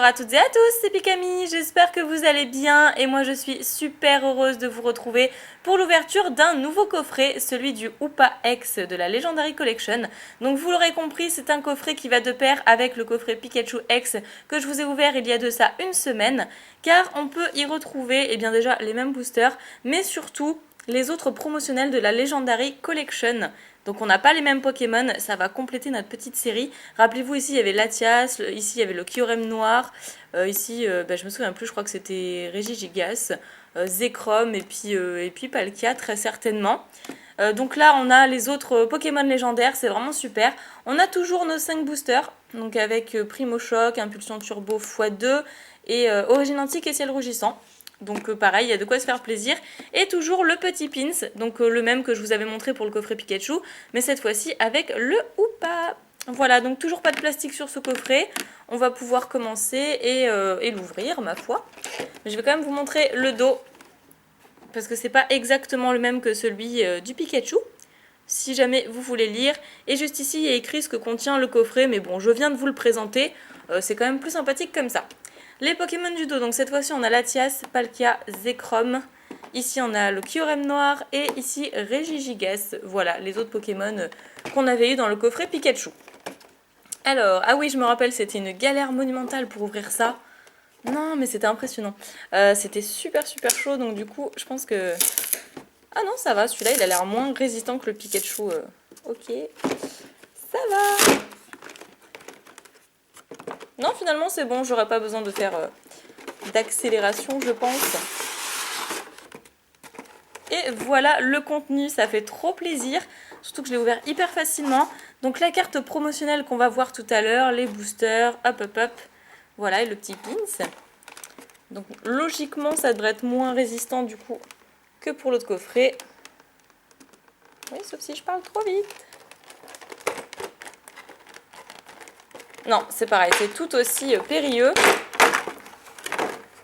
Bonjour à toutes et à tous, c'est Pikami, j'espère que vous allez bien et moi je suis super heureuse de vous retrouver pour l'ouverture d'un nouveau coffret, celui du Hoopa X de la Legendary Collection. Donc vous l'aurez compris, c'est un coffret qui va de pair avec le coffret Pikachu X que je vous ai ouvert il y a de ça une semaine, car on peut y retrouver bien déjà les mêmes boosters, mais surtout les autres promotionnels de la Legendary Collection. Donc on n'a pas les mêmes Pokémon, ça va compléter notre petite série. Rappelez-vous, ici il y avait Latias, ici il y avait le Kyurem noir, ici je me souviens plus, je crois que c'était Regigigas, Zekrom et puis Palkia très certainement. Donc là on a les autres Pokémon légendaires, c'est vraiment super. On a toujours nos 5 boosters, donc avec Primo Choc, Impulsion Turbo x2 et Origine Antique et Ciel Rougissant. Donc pareil, il y a de quoi se faire plaisir. Et toujours le petit pins, donc le même que je vous avais montré pour le coffret Pikachu, mais cette fois-ci avec le Hoopa. Voilà, donc toujours pas de plastique sur ce coffret. On va pouvoir commencer et l'ouvrir, ma foi. Mais je vais quand même vous montrer le dos, parce que c'est pas exactement le même que celui du Pikachu, si jamais vous voulez lire. Et juste ici, il y a écrit ce que contient le coffret, mais bon, je viens de vous le présenter. C'est quand même plus sympathique comme ça. Les Pokémon du dos, donc cette fois-ci on a Latias, Palkia, Zekrom. Ici on a le Kyurem noir et ici Regigigas. Voilà les autres Pokémon qu'on avait eu dans le coffret Pikachu. Alors, ah oui je me rappelle, c'était une galère monumentale pour ouvrir ça. Non mais c'était impressionnant. C'était super chaud, donc du coup je pense que... Ah non ça va, celui-là il a l'air moins résistant que le Pikachu. Ok, ça va. Non, finalement, c'est bon, j'aurais pas besoin de faire d'accélération, je pense. Et voilà le contenu, ça fait trop plaisir. Surtout que je l'ai ouvert hyper facilement. Donc la carte promotionnelle qu'on va voir tout à l'heure, les boosters, hop. Voilà, et le petit pins. Donc logiquement, ça devrait être moins résistant du coup que pour l'autre coffret. Oui, sauf si je parle trop vite. Non, c'est pareil, c'est tout aussi périlleux.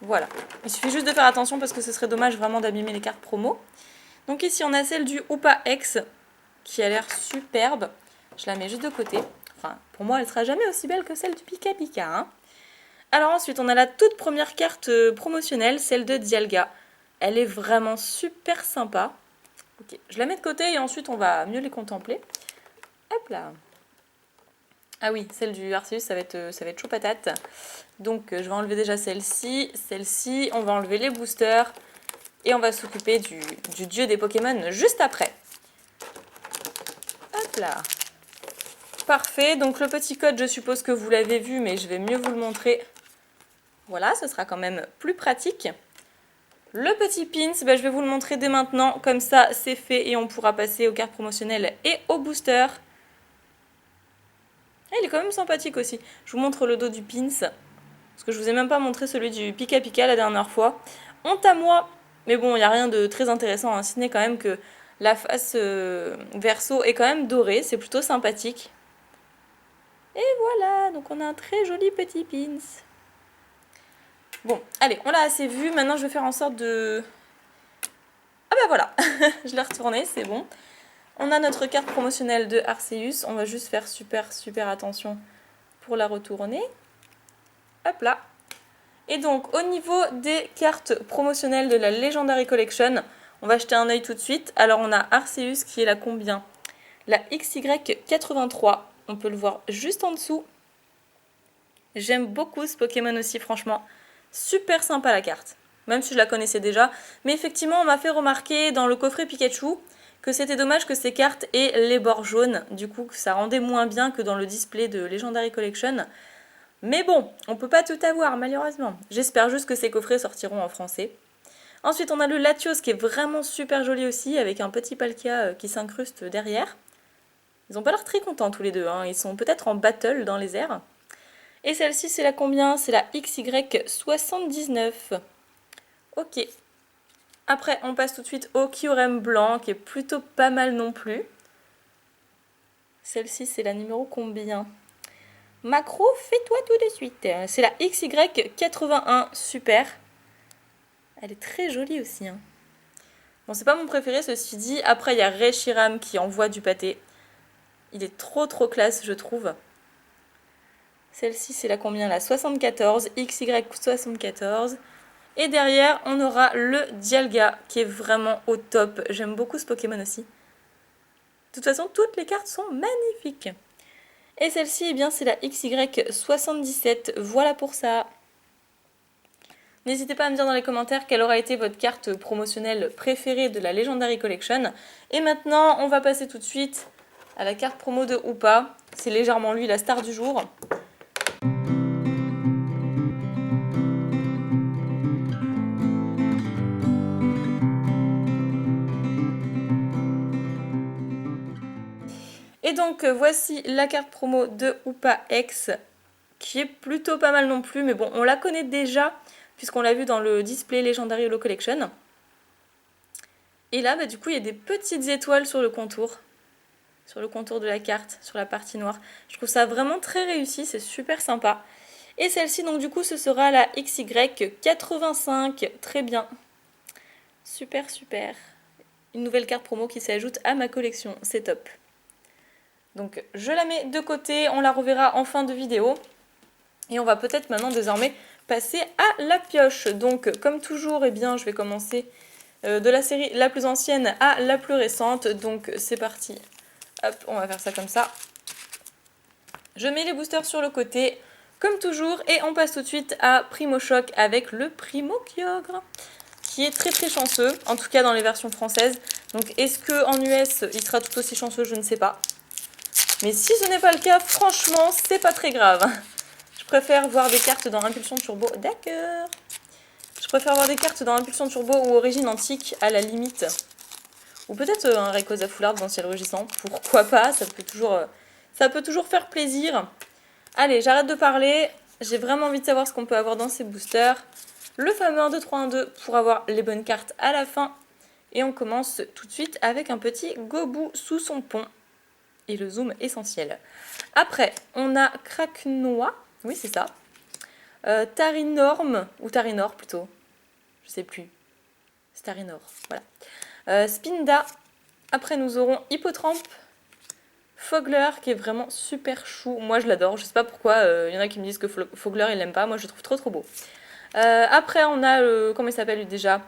Voilà, il suffit juste de faire attention parce que ce serait dommage vraiment d'abîmer les cartes promo. Donc ici on a celle du Hoopa X qui a l'air superbe. Je la mets juste de côté. Enfin, pour moi elle sera jamais aussi belle que celle du Pika Pika. Hein. Alors ensuite on a la toute première carte promotionnelle, celle de Dialga. Elle est vraiment super sympa. Ok, je la mets de côté et ensuite on va mieux les contempler. Hop là. Ah oui, celle du Arceus, ça va être chaud patate. Donc je vais enlever déjà celle-ci, on va enlever les boosters et on va s'occuper du dieu des Pokémon juste après. Hop là. Parfait, donc le petit code, je suppose que vous l'avez vu, mais je vais mieux vous le montrer. Voilà, ce sera quand même plus pratique. Le petit pins, je vais vous le montrer dès maintenant, comme ça c'est fait et on pourra passer aux cartes promotionnelles et aux boosters. Ah, il est quand même sympathique aussi. Je vous montre le dos du pins, parce que je vous ai même pas montré celui du Pika Pika la dernière fois. Honte à moi, mais bon, il n'y a rien de très intéressant, hein, si ce n'est quand même que la face verso est quand même dorée, c'est plutôt sympathique. Et voilà, donc on a un très joli petit pins. Bon, allez, on l'a assez vu, maintenant je vais faire en sorte de... Ah bah voilà, je l'ai retourné, c'est bon. On a notre carte promotionnelle de Arceus, on va juste faire super attention pour la retourner. Hop là. Et donc au niveau des cartes promotionnelles de la Legendary Collection, on va jeter un œil tout de suite. Alors on a Arceus qui est la combien? La XY83, on peut le voir juste en dessous. J'aime beaucoup ce Pokémon aussi franchement. Super sympa la carte, même si je la connaissais déjà. Mais effectivement on m'a fait remarquer dans le coffret Pikachu que c'était dommage que ces cartes aient les bords jaunes. Du coup ça rendait moins bien que dans le display de Legendary Collection. Mais bon, on peut pas tout avoir malheureusement. J'espère juste que ces coffrets sortiront en français. Ensuite on a le Latios qui est vraiment super joli aussi, avec un petit Palkia qui s'incruste derrière. Ils ont pas l'air très contents tous les deux, hein. Ils sont peut-être en battle dans les airs. Et celle-ci c'est la combien? C'est la XY79. Ok. Après on passe tout de suite au Kyurem blanc qui est plutôt pas mal non plus. Celle-ci c'est la numéro combien? Macro, fais-toi tout de suite. C'est la XY81, super. Elle est très jolie aussi. Hein. Bon, c'est pas mon préféré, ceci dit. Après, il y a Reshiram qui envoie du pâté. Il est trop classe, je trouve. Celle-ci, c'est la combien la 74, XY74. Et derrière, on aura le Dialga, qui est vraiment au top. J'aime beaucoup ce Pokémon aussi. De toute façon, toutes les cartes sont magnifiques. Et celle-ci, eh bien, c'est la XY77. Voilà pour ça. N'hésitez pas à me dire dans les commentaires quelle aura été votre carte promotionnelle préférée de la Legendary Collection. Et maintenant, on va passer tout de suite à la carte promo de Hoopa. C'est légèrement lui la star du jour. Et donc voici la carte promo de Hoopa X, qui est plutôt pas mal non plus, mais bon, on la connaît déjà, puisqu'on l'a vu dans le display Legendary Holo Collection. Et là, bah, du coup, il y a des petites étoiles sur le contour de la carte, sur la partie noire. Je trouve ça vraiment très réussi, c'est super sympa. Et celle-ci, donc du coup, ce sera la XY85, très bien. Super, super. Une nouvelle carte promo qui s'ajoute à ma collection, c'est top. Donc je la mets de côté, on la reverra en fin de vidéo. Et on va peut-être maintenant désormais passer à la pioche. Donc comme toujours, eh bien, je vais commencer de la série la plus ancienne à la plus récente. Donc c'est parti. Hop, on va faire ça comme ça. Je mets les boosters sur le côté, comme toujours. Et on passe tout de suite à Primo Choc avec le Primo Kyogre, qui est très très chanceux, en tout cas dans les versions françaises. Donc est-ce qu'en US, il sera tout aussi chanceux? Je ne sais pas. Mais si ce n'est pas le cas, franchement, c'est pas très grave. Je préfère voir des cartes dans Impulsion Turbo. D'accord. Je préfère voir des cartes dans Impulsion Turbo ou Origine Antique, à la limite. Ou peut-être un Rayquaza Foulard dans Ciel Rugissant. Pourquoi pas, ça peut toujours faire plaisir. Allez, j'arrête de parler. J'ai vraiment envie de savoir ce qu'on peut avoir dans ces boosters. Le fameux 1, 2, 3, 1, 2 pour avoir les bonnes cartes à la fin. Et on commence tout de suite avec un petit Gobu sous son pont. Et le zoom essentiel. Après, on a Kraknoa. Oui, c'est ça. Tarinorm, ou Tarinor plutôt. Je sais plus. C'est Tarinor, voilà. Spinda. Après, nous aurons Hippotrampe. Fogler, qui est vraiment super chou. Moi, je l'adore. Je sais pas pourquoi. Il y en a qui me disent que Fogler, il l'aime pas. Moi, je le trouve trop trop beau. Après, on a... comment il s'appelle lui déjà?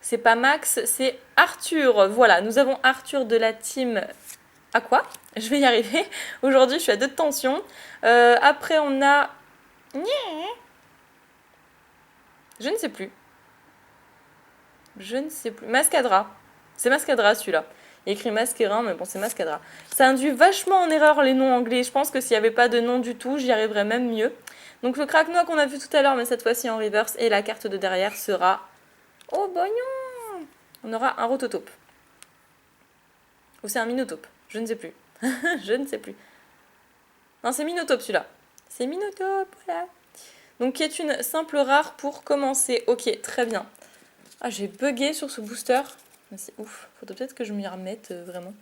C'est pas Max, c'est Arthur. Voilà, nous avons Arthur de la team... À quoi? Je vais y arriver. Aujourd'hui, je suis à 2 de tension. Après, on a... Je ne sais plus. Je ne sais plus. Mascadra. C'est Mascadra, celui-là. Il y a écrit Masquerin, mais bon, c'est Mascadra. Ça induit vachement en erreur les noms anglais. Je pense que s'il n'y avait pas de nom du tout, j'y arriverais même mieux. Donc, le Kraknoa qu'on a vu tout à l'heure, mais cette fois-ci en reverse. Et la carte de derrière sera... Oh, boignon! On aura un Rototope. Ou c'est un Minotape. Je ne sais plus. Je ne sais plus. Non, c'est Minotape celui-là. C'est Minotape, voilà. Donc, qui est une simple rare pour commencer. Ok, très bien. Ah, j'ai bugué sur ce booster. C'est ouf. Faudrait peut-être que je m'y remette, vraiment.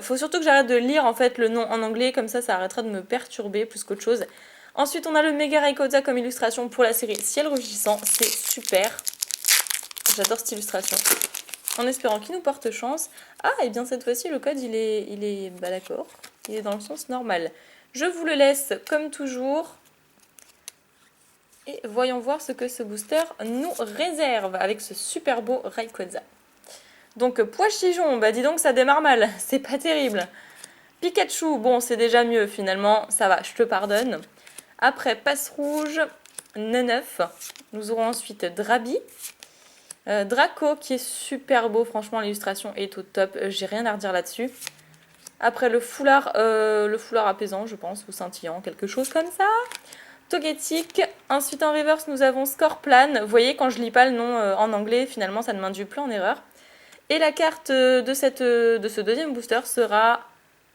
Faut surtout que j'arrête de lire, en fait, le nom en anglais. Comme ça arrêtera de me perturber plus qu'autre chose. Ensuite, on a le Mega Rayquaza comme illustration pour la série Ciel Rugissant. C'est super. J'adore cette illustration. En espérant qu'il nous porte chance. Ah, et bien cette fois-ci, le code, il est bah d'accord. Il est dans le sens normal. Je vous le laisse comme toujours. Et voyons voir ce que ce booster nous réserve avec ce super beau Rayquaza. Donc, Pois-Chigeon, bah dis donc, ça démarre mal. C'est pas terrible. Pikachu, bon, c'est déjà mieux finalement. Ça va, je te pardonne. Après, Passe-Rouge, Neneuf. Nous aurons ensuite Drabi. Draco qui est super beau, franchement l'illustration est au top, j'ai rien à redire là-dessus. Après le foulard apaisant je pense, ou scintillant, quelque chose comme ça. Togetic, ensuite en reverse nous avons Scorplan, vous voyez quand je lis pas le nom en anglais finalement ça ne m'induit plus en erreur. Et la carte de ce deuxième booster sera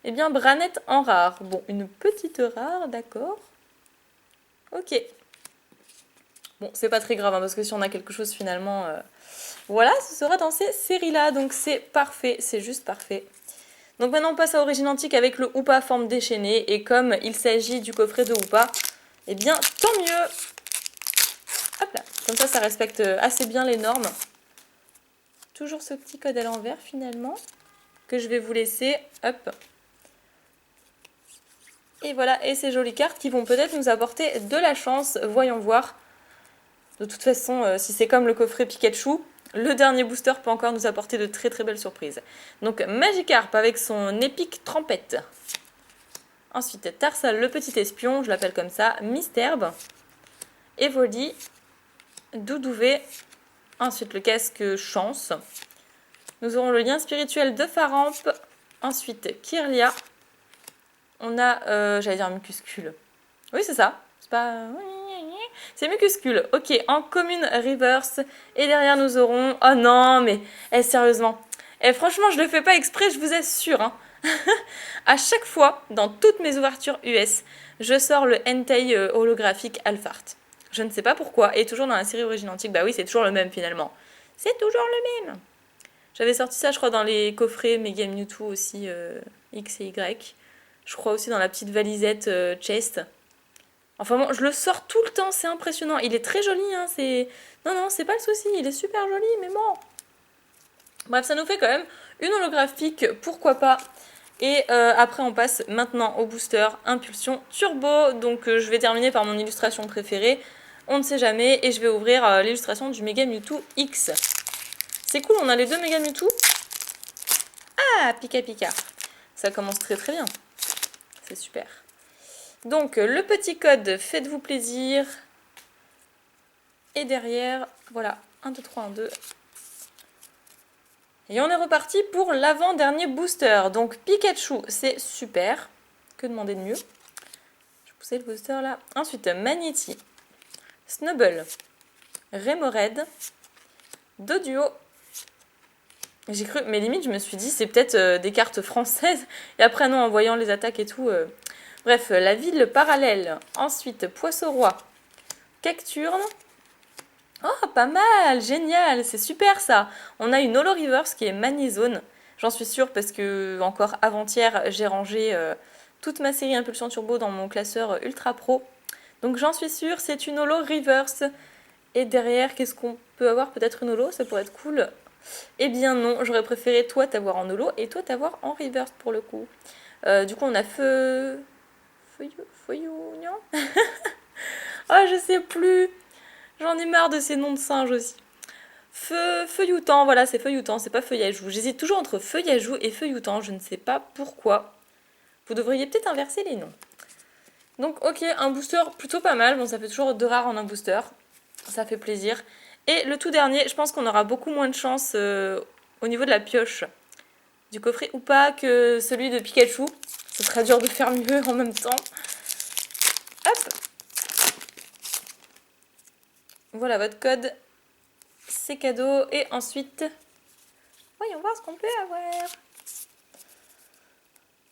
eh bien Branette en rare, bon une petite rare d'accord. Ok. Bon, c'est pas très grave, hein, parce que si on a quelque chose finalement... Voilà, ce sera dans ces séries-là, donc c'est parfait, c'est juste parfait. Donc maintenant on passe à Origine Antique avec le Hoopa forme déchaînée, et comme il s'agit du coffret de Hoopa, eh bien tant mieux. Hop là, comme ça respecte assez bien les normes. Toujours ce petit code à l'envers finalement, que je vais vous laisser, hop. Et voilà, et ces jolies cartes qui vont peut-être nous apporter de la chance, voyons voir. De toute façon, si c'est comme le coffret Pikachu, le dernier booster peut encore nous apporter de très très belles surprises. Donc Magikarp avec son épique trempette. Ensuite Tarsal le petit espion, je l'appelle comme ça, Misterbe, Evoli, Doudouvé, ensuite le casque Chance. Nous aurons le lien spirituel de Faramp, ensuite Kirlia. On a, j'allais dire Mucuscule. Oui c'est ça, c'est pas... C'est Mucuscule, ok, en commune reverse. Et derrière nous aurons... Oh non, mais sérieusement. Franchement, je le fais pas exprès, je vous assure. Hein. À chaque fois, dans toutes mes ouvertures US, je sors le Entei holographique Alphart. Je ne sais pas pourquoi, et toujours dans la série origine antique. Bah oui, c'est toujours le même finalement. C'est toujours le même. J'avais sorti ça, je crois, dans les coffrets Mega Mewtwo aussi, X et Y. Je crois aussi dans la petite valisette chest. Enfin bon, je le sors tout le temps, c'est impressionnant. Il est très joli, hein, c'est... Non, c'est pas le souci, il est super joli, mais bon. Bref, ça nous fait quand même une holographique, pourquoi pas. Et après, on passe maintenant au booster Impulsion Turbo. Donc je vais terminer par mon illustration préférée. On ne sait jamais. Et je vais ouvrir l'illustration du Mega Mewtwo X. C'est cool, on a les deux Mega Mewtwo. Ah, Pika Pika. Ça commence très très bien. C'est super. Donc le petit code, faites-vous plaisir. Et derrière, voilà, 1, 2, 3, 1, 2. Et on est reparti pour l'avant-dernier booster. Donc Pikachu, c'est super. Que demander de mieux? Je vais pousser le booster là. Ensuite, Magnéti, Snubble, Remoraid, Doduo. J'ai cru, mais limite, je me suis dit, c'est peut-être des cartes françaises. Et après, non, en voyant les attaques et tout. Bref, la ville parallèle. Ensuite, Poisson-Roi, Cacturne. Oh, pas mal, génial, c'est super ça. On a une Holo Reverse qui est Magnézone. J'en suis sûre parce que encore avant-hier, j'ai rangé toute ma série Impulsion Turbo dans mon classeur Ultra Pro. Donc j'en suis sûre, c'est une Holo Reverse. Et derrière, qu'est-ce qu'on peut avoir? Peut-être une Holo, ça pourrait être cool. Eh bien non, j'aurais préféré toi t'avoir en Holo et toi t'avoir en Reverse pour le coup. Du coup, on a Feuillou, oh, je sais plus. J'en ai marre de ces noms de singes aussi. Feuilloutant, voilà, c'est Feuilloutant, c'est pas Feuillajou. J'hésite toujours entre Feuillajou et Feuilloutant, je ne sais pas pourquoi. Vous devriez peut-être inverser les noms. Donc, ok, un booster plutôt pas mal. Bon, ça fait toujours 2 rares en un booster. Ça fait plaisir. Et le tout dernier, je pense qu'on aura beaucoup moins de chance au niveau de la pioche du coffret ou pas que celui de Pikachu. Ce sera dur de faire mieux en même temps. Hop! Voilà votre code. C'est cadeau. Et ensuite, voyons voir ce qu'on peut avoir.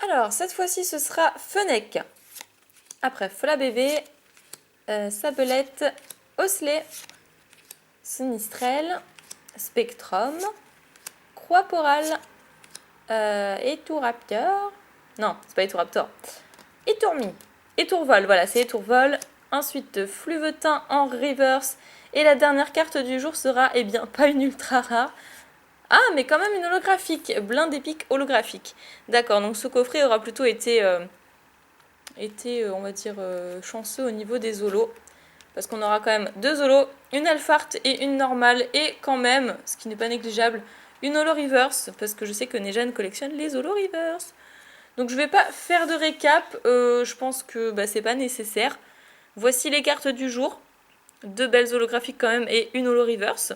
Alors, cette fois-ci, ce sera Fennec. Après, Fola Bébé, Sabelette, Osley, Sinistrel, Spectrum, Croix-Poral, Étouraptor. Non, c'est pas Étouraptor. Étourmi. Étourvol, voilà, c'est Étourvol. Ensuite, Fluvetin en reverse. Et la dernière carte du jour sera, eh bien, pas une ultra rare. Ah, mais quand même une holographique. Blind épique holographique. D'accord, donc ce coffret aura plutôt été, on va dire, chanceux au niveau des holos. Parce qu'on aura quand même 2 holos, une Alphart et une normale. Et quand même, ce qui n'est pas négligeable, une holo reverse. Parce que je sais que Nejan collectionne les holo reverse. Donc je vais pas faire de récap. Je pense que c'est pas nécessaire. Voici les cartes du jour. 2 belles holographiques quand même et une holo reverse.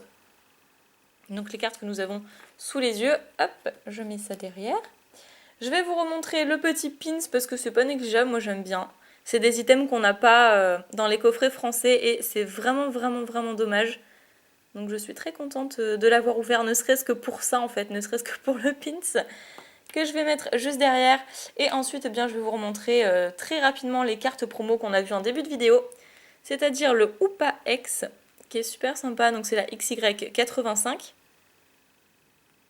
Donc les cartes que nous avons sous les yeux. Hop, je mets ça derrière. Je vais vous remontrer le petit pins parce que c'est pas négligeable, moi j'aime bien. C'est des items qu'on n'a pas dans les coffrets français et c'est vraiment dommage. Donc je suis très contente de l'avoir ouvert, ne serait-ce que pour ça en fait, ne serait-ce que pour le pins que je vais mettre juste derrière. Et ensuite, eh bien, je vais vous remontrer très rapidement les cartes promo qu'on a vues en début de vidéo. C'est-à-dire le Hoopa X, qui est super sympa, donc c'est la XY85.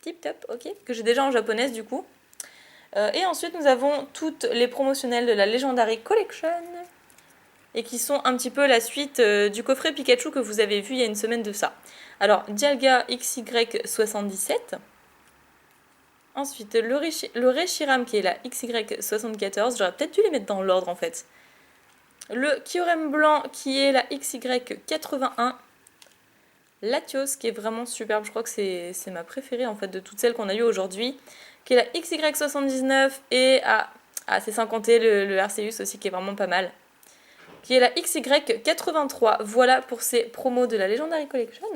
Tip top, ok, que j'ai déjà en japonaise du coup. Et ensuite, nous avons toutes les promotionnelles de la Legendary Collection. Et qui sont un petit peu la suite du coffret Pikachu que vous avez vu il y a une semaine de ça. Alors, Dialga XY77. Ensuite, le Reshiram qui est la XY74, j'aurais peut-être dû les mettre dans l'ordre en fait. Le Kyurem blanc qui est la XY81. Latios qui est vraiment superbe, je crois que c'est ma préférée en fait de toutes celles qu'on a eues aujourd'hui. Qui est la XY79 et c'est sans compter le Arceus aussi qui est vraiment pas mal. Qui est la XY83. Voilà pour ces promos de la Legendary Collection.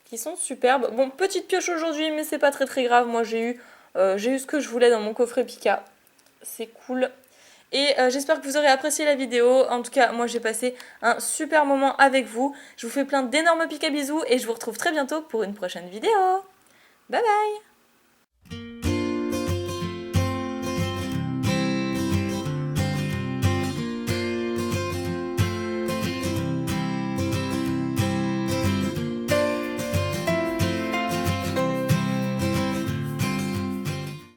Qui sont superbes. Bon, petite pioche aujourd'hui, mais c'est pas très très grave. Moi j'ai eu ce que je voulais dans mon coffret Pika. C'est cool. Et j'espère que vous aurez apprécié la vidéo. En tout cas, moi j'ai passé un super moment avec vous. Je vous fais plein d'énormes Pika bisous et je vous retrouve très bientôt pour une prochaine vidéo. Bye bye!